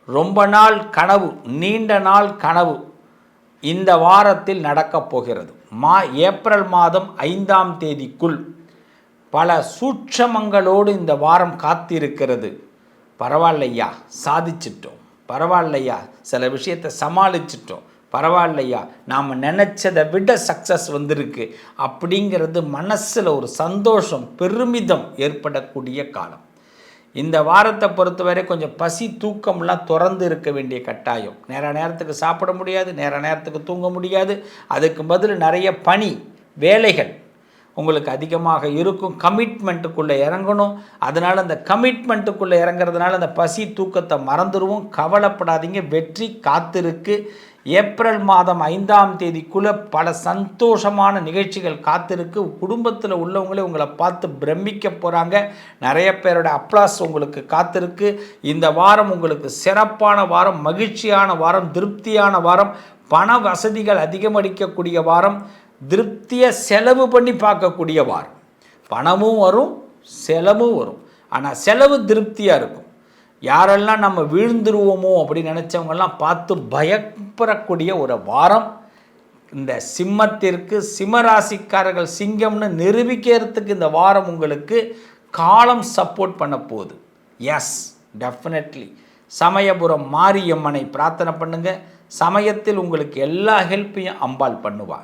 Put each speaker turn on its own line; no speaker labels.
ரொம்ப நாள் கனவு, நீண்ட நாள் கனவு இந்த வாரத்தில் நடக்கப் போகிறது. ஏப்ரல் மாதம் 5ஆம் தேதிக்குள் பல சூட்சமங்களோடு இந்த வாரம் காத்திருக்கிறது. பரவாயில்லையா, சாதிச்சிட்டோம், பரவாயில்லையா, சில விஷயத்தை சமாளிச்சிட்டோம், பரவாயில்லையா, நாம் நினச்சதை விட சக்ஸஸ் வந்திருக்கு அப்படிங்கிறது மனசில் ஒரு சந்தோஷம், பெருமிதம் ஏற்படக்கூடிய காலம். இந்த வாரத்தை பொறுத்தவரை கொஞ்சம் பசி தூக்கம்லாம் திறந்து இருக்க வேண்டிய கட்டாயம். நேரத்துக்கு சாப்பிட முடியாது, நேரத்துக்கு தூங்க முடியாது. அதுக்கு பதில் நிறைய பணி வேலைகள் உங்களுக்கு அதிகமாக இருக்கும். கமிட்மெண்ட்டுக்குள்ளே இறங்கணும். அதனால் அந்த கமிட்மெண்ட்டுக்குள்ளே இறங்குறதுனால அந்த பசி தூக்கத்தை மறந்துடுவோம். கவலைப்படாதீங்க, வெற்றி காத்திருக்கு. ஏப்ரல் மாதம் 5ஆம் தேதிக்குள்ளே பல சந்தோஷமான நிகழ்ச்சிகள் காத்திருக்கு. குடும்பத்தில் உள்ளவங்களே உங்களை பார்த்து பிரமிக்க போகிறாங்க. நிறைய பேரோட அப்ளாஸ் உங்களுக்கு காத்திருக்கு. இந்த வாரம் உங்களுக்கு சிறப்பான வாரம், மகிழ்ச்சியான வாரம், திருப்தியான வாரம், பண வசதிகள் அதிகமளிக்கக்கூடிய வாரம், திருப்தியை செலவு பண்ணி பார்க்கக்கூடிய வாரம். பணமும் வரும், செலவும் வரும். ஆனால் செலவு திருப்தியாக இருக்கும். யாரெல்லாம் நம்ம வீழ்ந்துருவோமோ அப்படின்னு நினச்சவங்கெல்லாம் பார்த்து பயப்படக்கூடிய ஒரு வாரம். இந்த சிம்மத்திற்கு, சிம்மராசிக்காரர்கள் சிங்கம்னு நிரூபிக்கிறதுக்கு இந்த வாரம் உங்களுக்கு காலம் சப்போர்ட் பண்ண போகுது. S, definitely. சமயபுரம் மாரியம்மனை பிரார்த்தனை பண்ணுங்கள். சமயத்தில் உங்களுக்கு எல்லா ஹெல்ப்பையும் அம்பாள் பண்ணுவாள்.